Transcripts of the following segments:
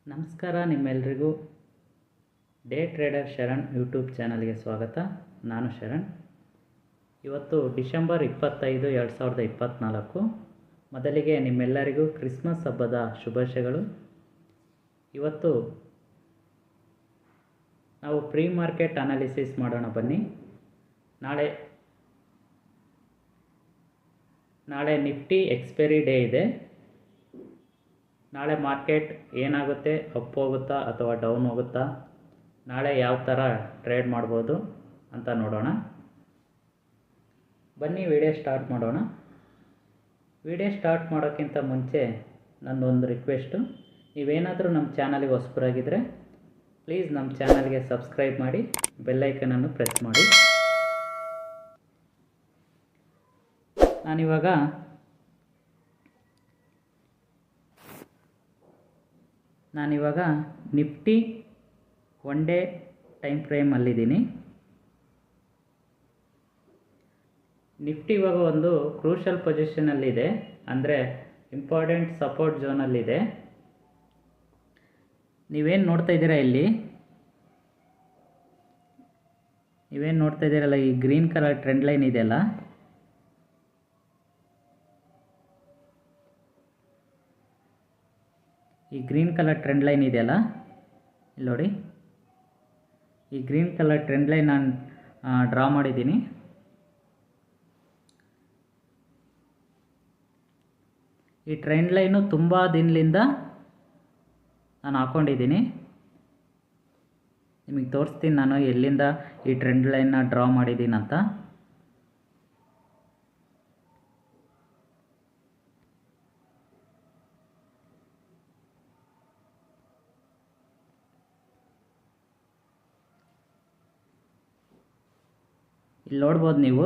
ನಮಸ್ಕಾರ, ನಿಮ್ಮೆಲ್ಲರಿಗೂ day trader Sharan YouTube ಚಾನಲ್ಗೆ ಸ್ವಾಗತ. ನಾನು ಶರಣ್. ಇವತ್ತು ಡಿಸೆಂಬರ್ 25, 2024. ಮೊದಲಿಗೆ ನಿಮ್ಮೆಲ್ಲರಿಗೂ ಕ್ರಿಸ್ಮಸ್ ಹಬ್ಬದ ಶುಭಾಶಯಗಳು. ಇವತ್ತು ನಾವು ಪ್ರೀ ಮಾರ್ಕೆಟ್ ಅನಾಲಿಸಿಸ್ ಮಾಡೋಣ ಬನ್ನಿ. ನಾಳೆ ನಿಫ್ಟಿ ಎಕ್ಸ್ಪೈರಿ ಡೇ ಇದೆ. ನಾಳೆ ಮಾರ್ಕೆಟ್ ಏನಾಗುತ್ತೆ, ಅಪ್ ಹೋಗುತ್ತಾ ಅಥವಾ ಡೌನ್ ಹೋಗುತ್ತಾ, ನಾಳೆ ಯಾವ ಥರ ಟ್ರೇಡ್ ಮಾಡ್ಬೋದು ಅಂತ ನೋಡೋಣ. ಬನ್ನಿ ವಿಡಿಯೋ ಸ್ಟಾರ್ಟ್ ಮಾಡೋಣ. ವಿಡಿಯೋ ಸ್ಟಾರ್ಟ್ ಮಾಡೋಕ್ಕಿಂತ ಮುಂಚೆ ನನ್ನೊಂದು ರಿಕ್ವೆಸ್ಟು, ನೀವೇನಾದರೂ ನಮ್ಮ ಚಾನಲ್ಗೆ ಹೊಸಬರಾಗಿದ್ದರೆ ಪ್ಲೀಸ್ ನಮ್ಮ ಚಾನಲ್ಗೆ ಸಬ್ಸ್ಕ್ರೈಬ್ ಮಾಡಿ, ಬೆಲ್ಲೈಕನನ್ನು ಪ್ರೆಸ್ ಮಾಡಿ. ನಾನಿವಾಗ ನಿಫ್ಟಿ ಒನ್ ಡೇ ಟೈಮ್ ಫ್ರೇಮಲ್ಲಿದ್ದೀನಿ. ನಿಫ್ಟಿ ಇವಾಗ ಒಂದು ಕ್ರೂಷಲ್ ಪೊಸಿಷನಲ್ಲಿದೆ, ಅಂದರೆ ಇಂಪಾರ್ಟೆಂಟ್ ಸಪೋರ್ಟ್ ಝೋನಲ್ಲಿದೆ. ನೀವೇನು ನೋಡ್ತಾ ಇದ್ದೀರಲ್ಲ, ಈ ಗ್ರೀನ್ ಕಲರ್ ಟ್ರೆಂಡ್ ಲೈನ್ ಇದೆಯಲ್ಲ, ಇಲ್ಲಿ ನೋಡಿ, ಈ ಗ್ರೀನ್ ಕಲರ್ ಟ್ರೆಂಡ್ ಲೈನ್ ನಾನು ಡ್ರಾ ಮಾಡಿದ್ದೀನಿ. ಈ ಟ್ರೆಂಡ್ ಲೈನು ತುಂಬ ದಿನದಿಂದ ನಾನು ಹಾಕ್ಕೊಂಡಿದ್ದೀನಿ. ನಿಮಗೆ ತೋರಿಸ್ತೀನಿ ನಾನು ಎಲ್ಲಿಂದ ಈ ಟ್ರೆಂಡ್ ಲೈನ್ನ ಡ್ರಾ ಮಾಡಿದ್ದೀನಿ ಅಂತ. ಇಲ್ಲಿ ನೋಡ್ಬೋದು ನೀವು,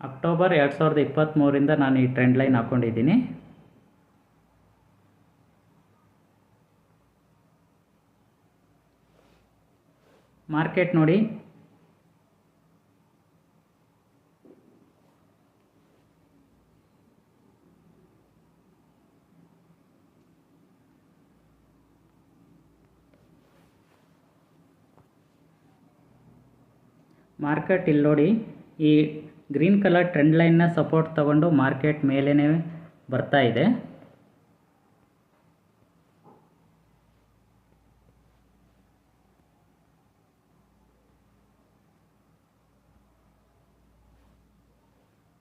ಅಕ್ಟೋಬರ್ 2023 ನಾನು ಈ ಟ್ರೆಂಡ್ ಲೈನ್ ಹಾಕ್ಕೊಂಡಿದ್ದೀನಿ. ಮಾರ್ಕೆಟ್ ನೋಡಿ, ಇಲ್ಲಿ ನೋಡಿ, ಈ ಗ್ರೀನ್ ಕಲರ್ ಟ್ರೆಂಡ್ ಲೈನ್ನ ಸಪೋರ್ಟ್ ತಗೊಂಡು ಮಾರ್ಕೆಟ್ ಮೇಲೇ ಬರ್ತಾ ಇದೆ.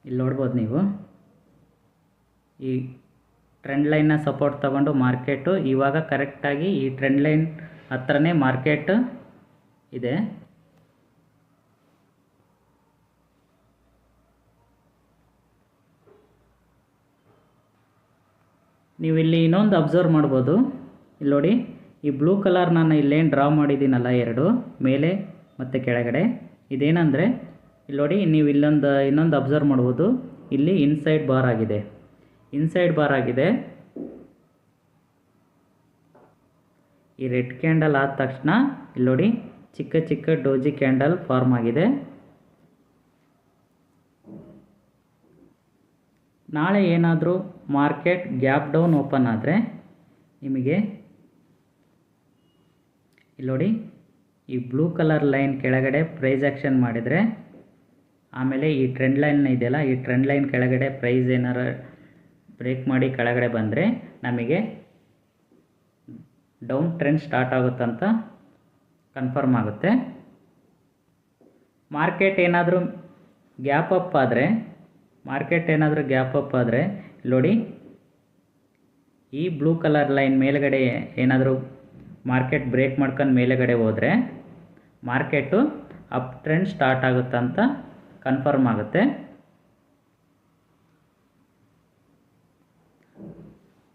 ಇಲ್ಲಿ ನೋಡ್ಬೋದು ನೀವು, ಈ ಟ್ರೆಂಡ್ ಲೈನ್ನ ಸಪೋರ್ಟ್ ತಗೊಂಡು ಮಾರ್ಕೆಟು ಇವಾಗ ಕರೆಕ್ಟಾಗಿ ಈ ಟ್ರೆಂಡ್ ಲೈನ್ ಹತ್ರನೇ ಮಾರ್ಕೆಟ್ ಇದೆ. ನೀವು ಇಲ್ಲಿ ಇನ್ನೊಂದು ಅಬ್ಸರ್ವ್ ಮಾಡ್ಬೋದು. ಇಲ್ಲಿ ನೋಡಿ, ಈ ಬ್ಲೂ ಕಲರ್ ನಾನು ಇಲ್ಲೇನು ಡ್ರಾ ಮಾಡಿದ್ದೀನಲ್ಲ, ಎರಡು ಮೇಲೆ ಮತ್ತು ಕೆಳಗಡೆ, ಇದೇನಂದರೆ ಇಲ್ಲಿ ನೋಡಿ, ನೀವು ಇನ್ನೊಂದು ಅಬ್ಸರ್ವ್ ಮಾಡ್ಬೋದು. ಇಲ್ಲಿ ಇನ್ಸೈಡ್ ಬಾರ್ ಆಗಿದೆ. ಈ ರೆಡ್ ಕ್ಯಾಂಡಲ್ ಆದ ತಕ್ಷಣ ಇಲ್ಲಿ ನೋಡಿ, ಚಿಕ್ಕ ಚಿಕ್ಕ ಡೋಜಿ ಕ್ಯಾಂಡಲ್ ಫಾರ್ಮ್ ಆಗಿದೆ. ನಾಳೆ ಏನಾದರೂ ಮಾರ್ಕೆಟ್ ಗ್ಯಾಪ್ ಡೌನ್ ಓಪನ್ ಆದರೆ ನಿಮಗೆ ಇಲ್ಲಿ ನೋಡಿ, ಈ ಬ್ಲೂ ಕಲರ್ ಲೈನ್ ಕೆಳಗಡೆ ಪ್ರೈಸ್ ಆ್ಯಕ್ಷನ್ ಮಾಡಿದರೆ, ಆಮೇಲೆ ಈ ಟ್ರೆಂಡ್ ಲೈನ್ ಇದೆಯಲ್ಲ, ಈ ಟ್ರೆಂಡ್ ಲೈನ್ ಕೆಳಗಡೆ ಪ್ರೈಸ್ ಏನಾರು ಬ್ರೇಕ್ ಮಾಡಿ ಕೆಳಗಡೆ ಬಂದರೆ ನಮಗೆ ಡೌನ್ ಟ್ರೆಂಡ್ ಸ್ಟಾರ್ಟ್ ಆಗುತ್ತಂತ ಕನ್ಫರ್ಮ್ ಆಗುತ್ತೆ. ಮಾರ್ಕೆಟ್ ಏನಾದರೂ ಗ್ಯಾಪ್ ಅಪ್ ಆದರೆ ನೋಡಿ, ಈ ಬ್ಲೂ ಕಲರ್ ಲೈನ್ ಮೇಲ್ಗಡೆ ಏನಾದರೂ ಮಾರ್ಕೆಟ್ ಬ್ರೇಕ್ ಮಾಡ್ಕೊಂಡು ಮೇಲುಗಡೆ ಹೋದರೆ ಮಾರ್ಕೆಟು ಅಪ್ ಟ್ರೆಂಡ್ ಸ್ಟಾರ್ಟ್ ಆಗುತ್ತಂತ ಕನ್ಫರ್ಮ್ ಆಗುತ್ತೆ.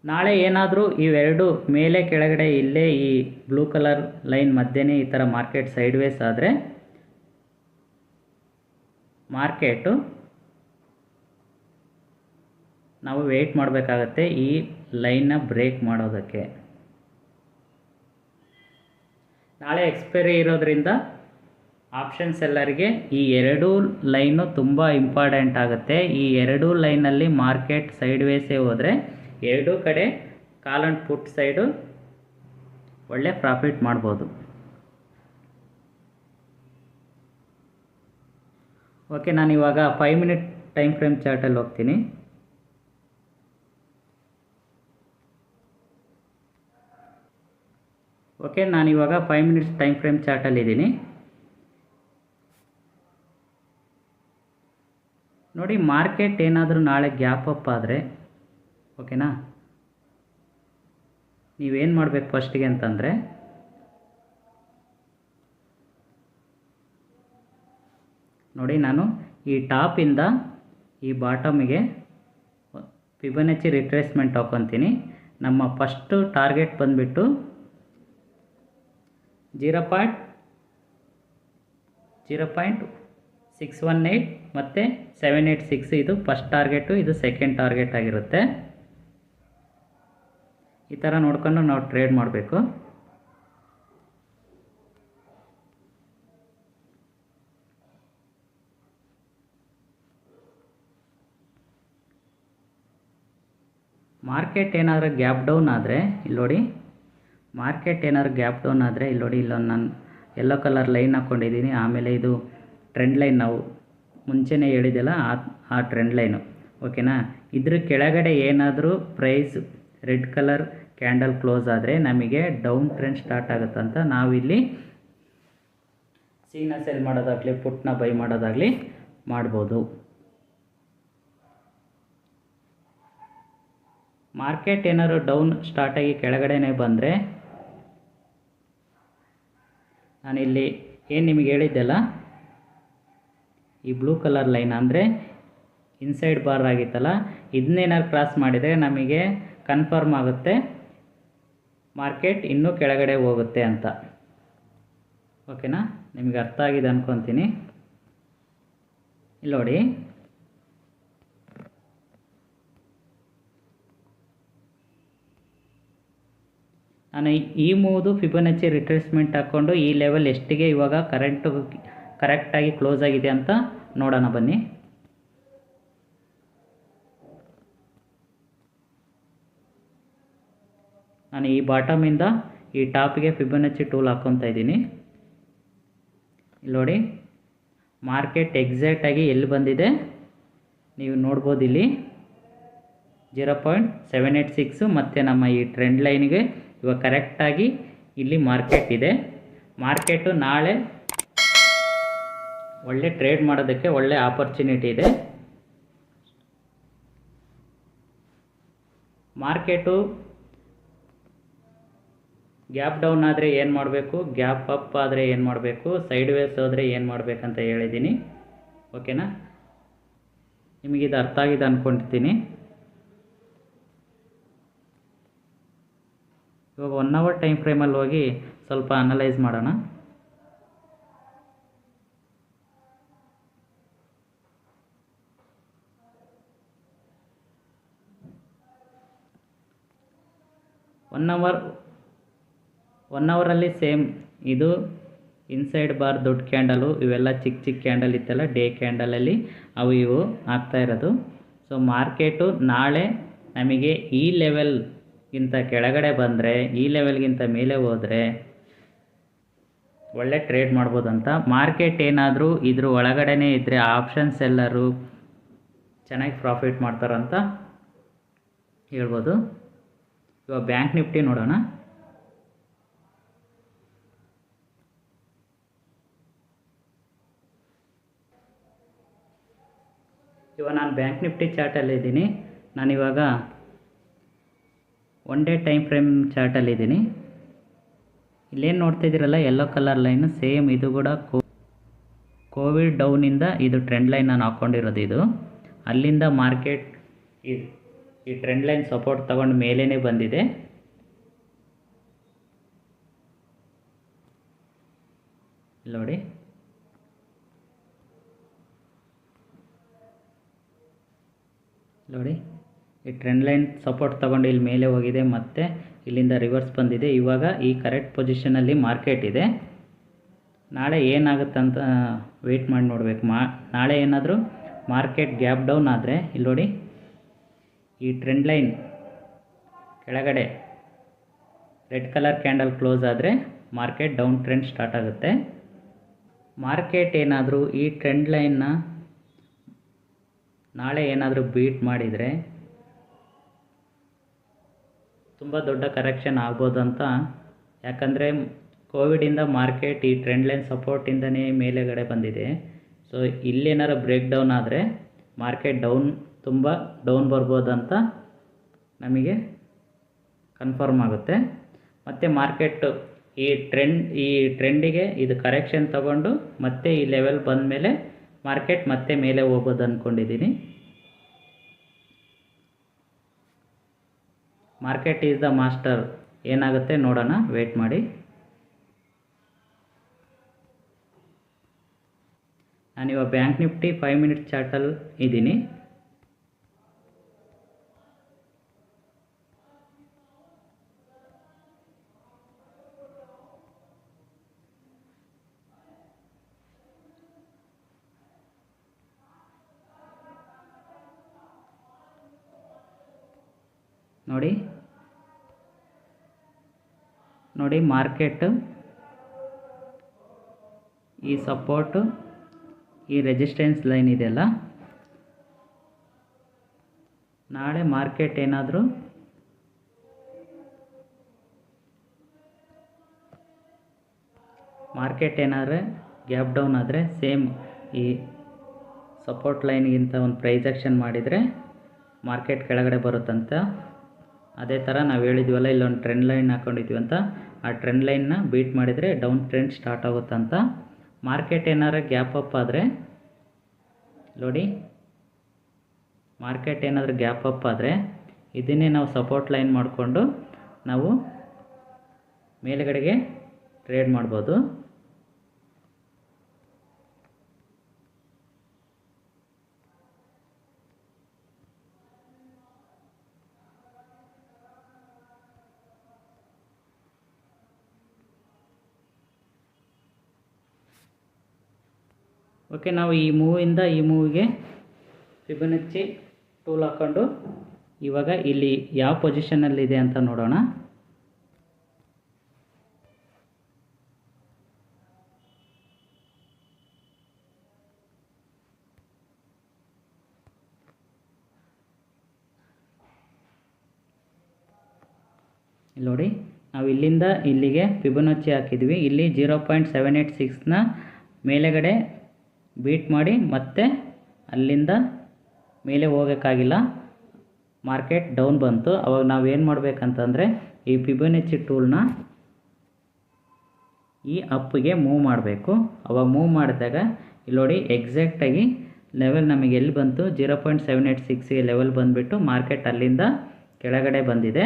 ನಾಳೆ ಏನಾದರೂ ಇವೆರಡು ಮೇಲೆ ಕೆಳಗಡೆ ಇಲ್ಲೇ ಈ ಬ್ಲೂ ಕಲರ್ ಲೈನ್ ಮಧ್ಯೆ ಈ ಥರ ಮಾರ್ಕೆಟ್ ಸೈಡ್ವೇಸ್ ಆದರೆ ಮಾರ್ಕೆಟು ನಾವು ವೆಯ್ಟ್ ಮಾಡಬೇಕಾಗತ್ತೆ ಈ ಲೈನ್ನ ಬ್ರೇಕ್ ಮಾಡೋದಕ್ಕೆ. ನಾಳೆ ಎಕ್ಸ್ಪೈರಿ ಇರೋದ್ರಿಂದ ಆಪ್ಷನ್ ಸೆಲ್ಲರ್ಗೆ ಈ ಎರಡೂ ಲೈನು ತುಂಬ ಇಂಪಾರ್ಟೆಂಟ್ ಆಗುತ್ತೆ. ಈ ಎರಡೂ ಲೈನಲ್ಲಿ ಮಾರ್ಕೆಟ್ ಸೈಡ್ ವೇಸೇ ಹೋದರೆ ಎರಡೂ ಕಡೆ ಕಾಲ್ ಆ್ಯಂಡ್ ಪುಟ್ ಸೈಡು ಒಳ್ಳೆ ಪ್ರಾಫಿಟ್ ಮಾಡ್ಬೋದು. ಓಕೆ, ನಾನಿವಾಗ 5 ಮಿನಿಟ್ ಟೈಮ್ ಫ್ರೇಮ್ ಚಾರ್ಟಲ್ಲಿ ಹೋಗ್ತೀನಿ. ಓಕೆ, ನಾನಿವಾಗ 5 ಮಿನಿಟ್ಸ್ ಟೈಮ್ ಫ್ರೇಮ್ ಚಾರ್ಟಲ್ಲಿದ್ದೀನಿ. ನೋಡಿ, ಮಾರ್ಕೆಟ್ ಏನಾದರೂ ನಾಳೆ ಗ್ಯಾಪ್ ಅಪ್ ಆದರೆ, ಓಕೆನಾ, ನೀವೇನು ಮಾಡಬೇಕು ಫಸ್ಟಿಗೆ ಅಂತಂದರೆ, ನೋಡಿ ನಾನು ಈ ಟಾಪಿಂದ ಈ ಬಾಟಮಿಗೆ ಫಿಬೊನಾಚಿ ರಿಟ್ರೇಸ್ಮೆಂಟ್ ಹಾಕ್ಕೊತೀನಿ. ನಮ್ಮ ಫಸ್ಟು ಟಾರ್ಗೆಟ್ ಬಂದುಬಿಟ್ಟು 0.618 ಮತ್ತು 786. ಇದು ಫಸ್ಟ್ ಟಾರ್ಗೆಟು, ಇದು ಸೆಕೆಂಡ್ ಟಾರ್ಗೆಟ್ ಆಗಿರುತ್ತೆ. ಈ ಥರ ನೋಡ್ಕೊಂಡು ನಾವು ಟ್ರೇಡ್ ಮಾಡಬೇಕು. ಮಾರ್ಕೆಟ್ ಏನಾದರೂ ಗ್ಯಾಪ್ ಡೌನ್ ಆದರೆ ಇಲ್ಲಿ ನೋಡಿ, ಇಲ್ಲೊಂದು ನಾನು ಯೆಲ್ಲೋ ಕಲರ್ ಲೈನ್ ಹಾಕ್ಕೊಂಡಿದ್ದೀನಿ. ಆಮೇಲೆ ಇದು ಟ್ರೆಂಡ್ ಲೈನ್, ನಾವು ಮುಂಚೆನೇ ಹೇಳಿದೆಲ್ಲ ಆ ಟ್ರೆಂಡ್ ಲೈನು, ಓಕೆನಾ. ಇದ್ರ ಕೆಳಗಡೆ ಏನಾದರೂ price red colour candle close ಆದರೆ ನಮಗೆ ಡೌನ್ ಟ್ರೆಂಡ್ ಸ್ಟಾರ್ಟ್ ಆಗುತ್ತಂತ ನಾವಿಲ್ಲಿ ಸಿನ ಸೆಲ್ ಮಾಡೋದಾಗಲಿ ಪುಟ್ನ ಬೈ ಮಾಡೋದಾಗಲಿ ಮಾಡ್ಬೋದು. ಮಾರ್ಕೆಟ್ ಏನಾದ್ರು ಡೌನ್ ಸ್ಟಾರ್ಟ್ ಆಗಿ ಕೆಳಗಡೆನೇ ಬಂದರೆ, ನಾನಿಲ್ಲಿ ಏನು ನಿಮಗೆ ಹೇಳಿದ್ದೆಲ್ಲ, ಈ ಬ್ಲೂ ಕಲರ್ ಲೈನ್ ಅಂದರೆ ಇನ್ಸೈಡ್ ಬಾರ್ ಆಗಿತ್ತಲ್ಲ, ಇದನ್ನೇನಾದ್ರು ಕ್ರಾಸ್ ಮಾಡಿದರೆ ನಮಗೆ ಕನ್ಫರ್ಮ್ ಆಗುತ್ತೆ ಮಾರ್ಕೆಟ್ ಇನ್ನೂ ಕೆಳಗಡೆ ಹೋಗುತ್ತೆ ಅಂತ. ಓಕೆನಾ, ನಿಮಗೆ ಅರ್ಥ ಆಗಿದೆ ಅಂದ್ಕೊತೀನಿ. ಇಲ್ಲಿ ನೋಡಿ, ನಾನು ಈ ಮೂದು ಫಿಬೊನಾಚಿ ರಿಟ್ರೇಸ್ಮೆಂಟ್ ಹಾಕ್ಕೊಂಡು ಈ ಲೆವೆಲ್ ಎಷ್ಟಿಗೆ ಇವಾಗ ಕರೆಕ್ಟಾಗಿ ಕ್ಲೋಸ್ ಆಗಿದೆ ಅಂತ ನೋಡೋಣ ಬನ್ನಿ. ನಾನು ಈ ಬಾಟಮಿಂದ ಈ ಟಾಪಿಗೆ ಫಿಬೊನಾಚಿ ಟೂಲ್ ಹಾಕ್ಕೊತಾ ಇದ್ದೀನಿ. ಇಲ್ಲಿ ನೋಡಿ, ಮಾರ್ಕೆಟ್ ಎಕ್ಸಾಕ್ಟಾಗಿ ಎಲ್ಲಿ ಬಂದಿದೆ ನೀವು ನೋಡ್ಬೋದು. ಇಲ್ಲಿ 0.786 ಮತ್ತು ನಮ್ಮ ಈ ಟ್ರೆಂಡ್ ಲೈನ್ಗೆ ಇವಾಗ ಕರೆಕ್ಟಾಗಿ ಇಲ್ಲಿ ಮಾರ್ಕೆಟ್ ಇದೆ. ಮಾರ್ಕೆಟು ನಾಳೆ ಒಳ್ಳೆ ಟ್ರೇಡ್ ಮಾಡೋದಕ್ಕೆ ಒಳ್ಳೆ ಆಪರ್ಚುನಿಟಿ ಇದೆ. ಮಾರ್ಕೆಟು ಗ್ಯಾಪ್ ಡೌನ್ ಆದರೆ ಏನು ಮಾಡಬೇಕು, ಗ್ಯಾಪ್ ಅಪ್ ಆದರೆ ಏನು ಮಾಡಬೇಕು, ಸೈಡ್ ವೇಸ್ ಹೋದರೆ ಏನು ಮಾಡಬೇಕಂತ ಹೇಳಿದ್ದೀನಿ. ಓಕೆನಾ, ನಿಮಗಿದು ಅರ್ಥ ಆಗಿದೆ ಅಂದ್ಕೊಂಡಿರ್ತೀನಿ. ಇವಾಗ 1 ಅವರ್ ಟೈಮ್ ಫ್ರೇಮಲ್ಲಿ ಹೋಗಿ ಸ್ವಲ್ಪ ಅನಲೈಸ್ ಮಾಡೋಣ. ಒನ್ ಅವರಲ್ಲಿ ಸೇಮ್ ಇದು ಇನ್ಸೈಡ್ ಬಾರ್ ದೊಡ್ಡ ಕ್ಯಾಂಡಲು, ಇವೆಲ್ಲ ಚಿಕ್ಕ ಚಿಕ್ಕ ಕ್ಯಾಂಡಲ್ ಇತ್ತಲ್ಲ ಡೇ ಕ್ಯಾಂಡಲಲ್ಲಿ ಇವು ಆಗ್ತಾ ಇರೋದು. ಸೊ ಮಾರ್ಕೆಟು ನಾಳೆ ನಮಗೆ ಈ ಲೆವೆಲ್ಗಿಂತ ಕೆಳಗಡೆ ಬಂದರೆ, ಈ ಲೆವೆಲ್ಗಿಂತ ಮೇಲೆ ಹೋದರೆ ಒಳ್ಳೆ ಟ್ರೇಡ್ ಮಾಡ್ಬೋದಂತ. ಮಾರ್ಕೆಟ್ ಏನಾದರೂ ಇದ್ರ ಒಳಗಡೆನೇ ಇದ್ದರೆ ಆಪ್ಷನ್ಸ್ ಎಲ್ಲರೂ ಚೆನ್ನಾಗಿ ಪ್ರಾಫಿಟ್ ಮಾಡ್ತಾರಂತ ಹೇಳ್ಬೋದು. ಇವಾಗ ಬ್ಯಾಂಕ್ ನಿಫ್ಟಿ ನೋಡೋಣ. ಇವಾಗ ನಾನು ಬ್ಯಾಂಕ್ ನಿಫ್ಟಿ ಚಾರ್ಟಲ್ಲಿದ್ದೀನಿ. ನಾನಿವಾಗ 1 ಡೇ ಟೈಮ್ ಫ್ರೇಮ್ ಚಾರ್ಟಲ್ಲಿದ್ದೀನಿ. ಇಲ್ಲೇನು ನೋಡ್ತಿದ್ದೀರಲ್ಲ ಯೆಲ್ಲೋ ಕಲರ್ ಲೈನು, ಸೇಮ್ ಇದು ಕೂಡ ಕೋವಿಡ್ ಡೌನಿಂದ ಇದು ಟ್ರೆಂಡ್ ಲೈನ್ ನಾನು ಹಾಕ್ಕೊಂಡಿರೋದು. ಇದು ಅಲ್ಲಿಂದ ಮಾರ್ಕೆಟ್ ಈ ಟ್ರೆಂಡ್ ಲೈನ್ ಸಪೋರ್ಟ್ ತಗೊಂಡು ಮೇಲೇ ಬಂದಿದೆ. ನೋಡಿ, ಈ ಟ್ರೆಂಡ್ ಲೈನ್ ಸಪೋರ್ಟ್ ತಗೊಂಡು ಇಲ್ಲಿ ಮೇಲೆ ಹೋಗಿದೆ, ಮತ್ತು ಇಲ್ಲಿಂದ ರಿವರ್ಸ್ ಬಂದಿದೆ. ಇವಾಗ ಈ ಕರೆಕ್ಟ್ ಪೊಸಿಷನಲ್ಲಿ ಮಾರ್ಕೆಟ್ ಇದೆ. ನಾಳೆ ಏನಾಗುತ್ತಂತ ವೆಯ್ಟ್ ಮಾಡಿ ನೋಡಬೇಕು. ನಾಳೆ ಏನಾದರೂ ಮಾರ್ಕೆಟ್ ಗ್ಯಾಪ್ ಡೌನ್ ಆದರೆ ಇಲ್ಲಿ ನೋಡಿ, ಈ ಟ್ರೆಂಡ್ ಲೈನ್ ಕೆಳಗಡೆ ರೆಡ್ ಕಲರ್ ಕ್ಯಾಂಡಲ್ ಕ್ಲೋಸ್ ಆದರೆ ಮಾರ್ಕೆಟ್ ಡೌನ್ ಟ್ರೆಂಡ್ ಸ್ಟಾರ್ಟ್ ಆಗುತ್ತೆ. ಮಾರ್ಕೆಟ್ ಏನಾದರೂ ಈ ಟ್ರೆಂಡ್ ಲೈನ್ನ ನಾಳೆ ಏನಾದರೂ ಬೀಟ್ ಮಾಡಿದರೆ ತುಂಬ ದೊಡ್ಡ ಕರೆಕ್ಷನ್ ಆಗ್ಬೋದು ಅಂತ. ಯಾಕಂದರೆ ಕೋವಿಡಿಂದ ಮಾರ್ಕೆಟ್ ಈ ಟ್ರೆಂಡ್ ಲೈನ್ ಸಪೋರ್ಟಿಂದನೇ ಮೇಲೆಗಡೆ ಬಂದಿದೆ. ಸೊ ಇಲ್ಲೇನಾರು ಬ್ರೇಕ್ ಡೌನ್ ಆದರೆ ಮಾರ್ಕೆಟ್ ತುಂಬ ಡೌನ್ ಬರ್ಬೋದಂತ ನಮಗೆ ಕನ್ಫರ್ಮ್ ಆಗುತ್ತೆ. ಮತ್ತು ಮಾರ್ಕೆಟ್ ಈ ಟ್ರೆಂಡಿಗೆ ಇದು ಕರೆಕ್ಷನ್ ತಗೊಂಡು ಮತ್ತೆ ಈ ಲೆವೆಲ್ ಬಂದ ಮೇಲೆ ಮಾರ್ಕೆಟ್ ಮತ್ತೆ ಮೇಲೆ ಹೋಗೋದು ಅಂದ್ಕೊಂಡಿದ್ದೀನಿ. Market is the master. ಏನಾಗುತ್ತೆ ನೋಡೋಣ, ವೇಟ್ ಮಾಡಿ. ನಾನಿವಾಗ ಬ್ಯಾಂಕ್ ನಿಫ್ಟಿ 5 ಮಿನಿಟ್ ಚಾರ್ಟಲ್ಲಿ ಇದ್ದೀನಿ. ನೋಡಿ ಮಾರ್ಕೆಟ್ ಈ ಸಪೋರ್ಟು ಈ ರೆಸಿಸ್ಟೆನ್ಸ್ ಲೈನ್ ಇದೆಯಲ್ಲ, ನಾಳೆ ಮಾರ್ಕೆಟ್ ಏನಾದರೂ ಗ್ಯಾಪ್ ಡೌನ್ ಆದರೆ ಸೇಮ್ ಈ ಸಪೋರ್ಟ್ ಲೈನ್ಗಿಂತ ಒಂದು ಪ್ರೈಸ್ ಆಕ್ಷನ್ ಮಾಡಿದರೆ ಮಾರ್ಕೆಟ್ ಕೆಳಗಡೆ ಬರುತ್ತಂತ. ಅದೇ ಥರ ನಾವು ಹೇಳಿದ್ವಲ್ಲ, ಇಲ್ಲೊಂದು ಟ್ರೆಂಡ್ ಲೈನ್ ಹಾಕ್ಕೊಂಡಿದ್ವಿ ಅಂತ, ಆ ಟ್ರೆಂಡ್ ಲೈನ್ನ ಬೀಟ್ ಮಾಡಿದರೆ ಡೌನ್ ಟ್ರೆಂಡ್ ಸ್ಟಾರ್ಟ್ ಆಗುತ್ತಂತ. ಮಾರ್ಕೆಟ್ ಗ್ಯಾಪ್ ಅಪ್ ಆದರೆ ನೋಡಿ, ಮಾರ್ಕೆಟ್ ಗ್ಯಾಪ್ ಅಪ್ ಆದರೆ ಇದನ್ನೇ ನಾವು ಸಪೋರ್ಟ್ ಲೈನ್ ಮಾಡಿಕೊಂಡು ನಾವು ಮೇಲ್ಗಡೆಗೆ ಟ್ರೇಡ್ ಮಾಡ್ಬೋದು. ಓಕೆ, ನಾವು ಈ ಮೂವಿಂದ ಈ ಮೂವಿಗೆ ಫಿಬೊನಾಚಿ ಟೂಲ್ ಹಾಕ್ಕೊಂಡು ಇವಾಗ ಇಲ್ಲಿ ಯಾವ ಪೊಸಿಷನಲ್ಲಿದೆ ಅಂತ ನೋಡೋಣ. ಇಲ್ಲಿ ನೋಡಿ, ನಾವು ಇಲ್ಲಿಂದ ಇಲ್ಲಿಗೆ ಫಿಬೊನಾಚಿ ಹಾಕಿದ್ವಿ. ಇಲ್ಲಿ 0.786ನ ಮೇಲೆಗಡೆ ಬೀಟ್ ಮಾಡಿ ಮತ್ತೆ ಅಲ್ಲಿಂದ ಮೇಲೆ ಹೋಗೋಕ್ಕಾಗಿಲ್ಲ, ಮಾರ್ಕೆಟ್ ಡೌನ್ ಬಂತು. ಅವಾಗ ನಾವೇನು ಮಾಡಬೇಕಂತಂದರೆ ಈ ಫಿಬೊನಾಚಿ ಟೂಲ್ನ ಈ ಅಪ್ಪಿಗೆ ಮೂವ್ ಮಾಡಬೇಕು. ಅವಾಗ ಮೂವ್ ಮಾಡಿದಾಗ ಇಲ್ಲಿ ನೋಡಿ ಎಕ್ಸಾಕ್ಟಾಗಿ ಲೆವೆಲ್ ನಮಗೆ ಎಲ್ಲಿ ಬಂತು, 0.786ಗೆ ಲೆವೆಲ್ ಬಂದುಬಿಟ್ಟು ಮಾರ್ಕೆಟ್ ಅಲ್ಲಿಂದ ಕೆಳಗಡೆ ಬಂದಿದೆ.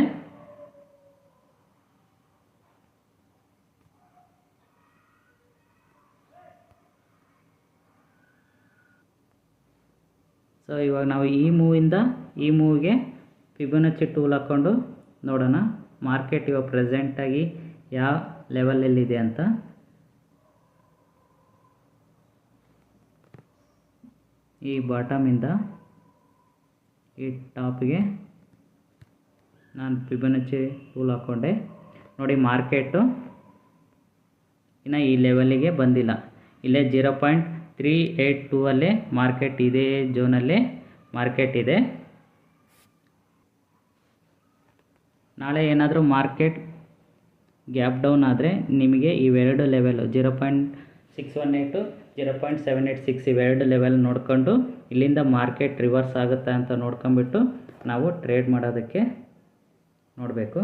ಸೊ ಇವಾಗ ನಾವು ಈ ಮೂವಿಂದ ಈ ಮೂವಿಗೆ ಫಿಬೊನಾಚಿ ಟೂಲ್ ಹಾಕ್ಕೊಂಡು ನೋಡೋಣ ಮಾರ್ಕೆಟ್ ಇವಾಗ ಪ್ರೆಸೆಂಟಾಗಿ ಯಾವ ಲೆವೆಲಲ್ಲಿದೆ ಅಂತ. ಈ ಬಾಟಮಿಂದ ಈ ಟಾಪಿಗೆ ನಾನು ಫಿಬೊನಾಚಿ ಟೂಲ್ ಹಾಕ್ಕೊಂಡೆ. ನೋಡಿ ಮಾರ್ಕೆಟು ಇನ್ನು ಈ ಲೆವೆಲಿಗೆ ಬಂದಿಲ್ಲ, ಇಲ್ಲೇ 0.382 ಅಲ್ಲೇ ಮಾರ್ಕೆಟ್, ಇದೇ ಝೋನಲ್ಲೇ ಮಾರ್ಕೆಟ್ ಇದೆ. ನಾಳೆ ಏನಾದರೂ ಮಾರ್ಕೆಟ್ ಗ್ಯಾಪ್ ಡೌನ್ ಆದರೆ ನಿಮಗೆ ಇವೆರಡು ಲೆವೆಲ್ 0.618 0.786 ಇವೆರಡು ಲೆವೆಲ್ ನೋಡ್ಕೊಂಡು ಇಲ್ಲಿಂದ ಮಾರ್ಕೆಟ್ ರಿವರ್ಸ್ ಆಗುತ್ತಾ ಅಂತ ನೋಡ್ಕೊಂಬಿಟ್ಟು ನಾವು ಟ್ರೇಡ್ ಮಾಡೋದಕ್ಕೆ ನೋಡಬೇಕು.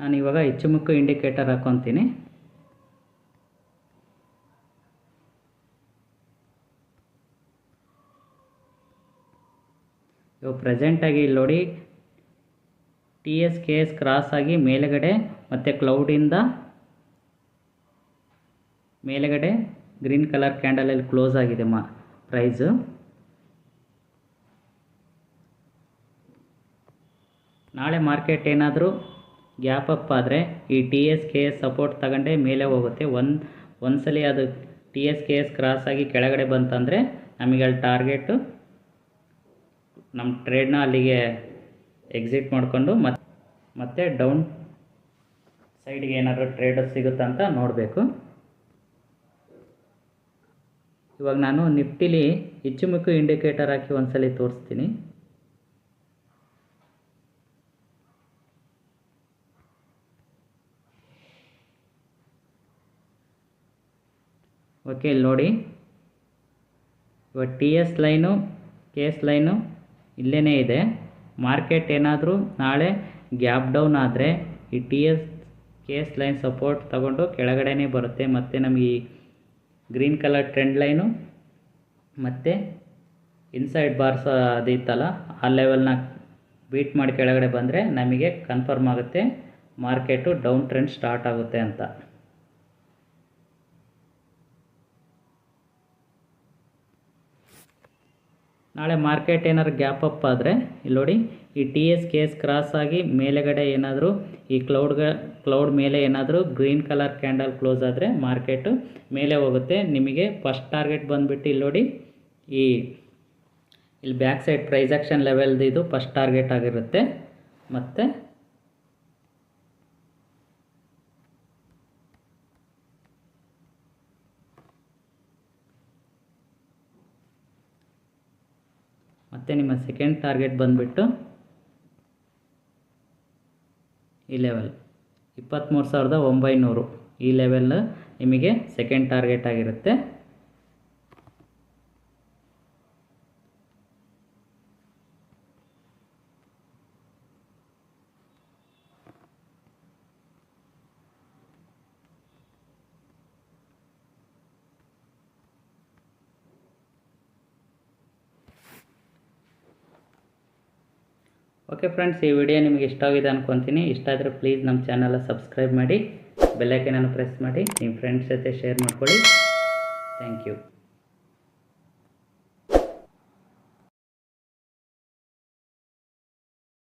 ನಾನು ಇವಾಗ ಇಚ್ಚುಮುಕ್ಕು ಇಂಡಿಕೇಟರ್ ಹಾಕ್ಕೊತೀನಿ. ಇವಾಗ ಪ್ರೆಸೆಂಟಾಗಿ ಇಲ್ಲಿ ನೋಡಿ TS ಕ್ರಾಸ್ ಆಗಿ ಮೇಲೆಗಡೆ ಮತ್ತು ಕ್ಲೌಡಿಂದ ಮೇಲೆಗಡೆ ಗ್ರೀನ್ ಕಲರ್ ಕ್ಯಾಂಡಲಲ್ಲಿ ಕ್ಲೋಸ್ ಆಗಿದೆ ಪ್ರೈಸು. ನಾಳೆ ಮಾರ್ಕೆಟ್ ಏನಾದರೂ ಗ್ಯಾಪ್ ಅಪ್ ಆದರೆ ಈ TS ಸಪೋರ್ಟ್ ತಗೊಂಡೇ ಮೇಲೆ ಹೋಗುತ್ತೆ. ಒಂದ್ಸಲಿ ಅದು TS ಕ್ರಾಸ್ ಆಗಿ ಕೆಳಗಡೆ ಬಂತಂದರೆ ನಮಗೆ ಅಲ್ಲಿ ಟಾರ್ಗೆಟು ನಮ್ಮ ಟ್ರೇಡ್ನ ಅಲ್ಲಿಗೆ ಎಕ್ಸಿಟ್ ಮಾಡಿಕೊಂಡು ಮತ್ತೆ ಡೌನ್ ಸೈಡ್ಗೆ ಏನಾದರೂ ಟ್ರೇಡ್ ಸಿಗುತ್ತಾ ಅಂತ ನೋಡಬೇಕು. ಇವಾಗ ನಾನು ನಿಫ್ಟಿಲಿ ಇಚ್ಚುಮಿಕ್ಕು ಇಂಡಿಕೇಟರ್ ಹಾಕಿ ಒಂದ್ಸಲಿ ತೋರಿಸ್ತೀನಿ. ಓಕೆ, ಇಲ್ಲಿ ನೋಡಿ, ಇವಾಗ TS ಲೈನು KS ಲೈನು ಇಲ್ಲೇ ಇದೆ. ಮಾರ್ಕೆಟ್ ಏನಾದರೂ ನಾಳೆ ಗ್ಯಾಪ್ ಡೌನ್ ಆದರೆ ಈ TS KS ಲೈನ್ ಸಪೋರ್ಟ್ ತಗೊಂಡು ಕೆಳಗಡೆನೇ ಬರುತ್ತೆ. ಮತ್ತು ನಮಗೆ ಈ ಗ್ರೀನ್ ಕಲರ್ ಟ್ರೆಂಡ್ ಲೈನು ಮತ್ತು ಇನ್ಸೈಡ್ ಬಾರ್ಸ್ ಅದಿತ್ತಲ್ಲ ಆ ಲೆವೆಲ್ನ ಬೀಟ್ ಮಾಡಿ ಕೆಳಗಡೆ ಬಂದರೆ ನಮಗೆ ಕನ್ಫರ್ಮ್ ಆಗುತ್ತೆ ಮಾರ್ಕೆಟು ಡೌನ್ ಟ್ರೆಂಡ್ ಸ್ಟಾರ್ಟ್ ಆಗುತ್ತೆ ಅಂತ. ನಾಳೆ ಮಾರ್ಕೆಟ್ ಏನಾದ್ರು ಗ್ಯಾಪ್ ಅಪ್ ಆದರೆ ಇಲ್ಲಿ ನೋಡಿ, ಈ TS KS ಕ್ರಾಸ್ ಆಗಿ ಮೇಲೆಗಡೆ ಏನಾದರೂ ಈ ಕ್ಲೌಡ್ ಮೇಲೆ ಏನಾದರೂ ಗ್ರೀನ್ ಕಲರ್ ಕ್ಯಾಂಡಲ್ ಕ್ಲೋಸ್ ಆದರೆ ಮಾರ್ಕೆಟು ಮೇಲೆ ಹೋಗುತ್ತೆ. ನಿಮಗೆ ಫಸ್ಟ್ ಟಾರ್ಗೆಟ್ ಬಂದುಬಿಟ್ಟು ಇಲ್ಲಿ ನೋಡಿ, ಇಲ್ಲಿ ಬ್ಯಾಕ್ ಸೈಡ್ ಪ್ರೈಸ್ ಆಕ್ಷನ್ ಲೆವೆಲ್ದು ಇದು ಫಸ್ಟ್ ಟಾರ್ಗೆಟ್ ಆಗಿರುತ್ತೆ. ಮತ್ತು ನಿಮ್ಮ ಸೆಕೆಂಡ್ ಟಾರ್ಗೆಟ್ ಬಂದುಬಿಟ್ಟು ಈ ಲೆವೆಲ್ 23,900 ಈ ಲೆವೆಲ್ ನಿಮಗೆ ಸೆಕೆಂಡ್ ಟಾರ್ಗೆಟ್ ಆಗಿರುತ್ತೆ. ಓಕೆ ಫ್ರೆಂಡ್ಸ್, ಈ ವಿಡಿಯೋ ನಿಮಗೆ ಇಷ್ಟ ಆಗಿದೆ ಅಂದ್ಕೊತೀನಿ. ಇಷ್ಟ ಆದರೆ ಪ್ಲೀಸ್ ನಮ್ಮ ಚಾನಲ್ ಸಬ್ಸ್ಕ್ರೈಬ್ ಮಾಡಿ, ಬೆಲ್ ಐಕನನ್ನು ಪ್ರೆಸ್ ಮಾಡಿ, ನಿಮ್ಮ ಫ್ರೆಂಡ್ಸ್ ಜೊತೆ ಶೇರ್ ಮಾಡ್ಕೊಳ್ಳಿ. Thank you.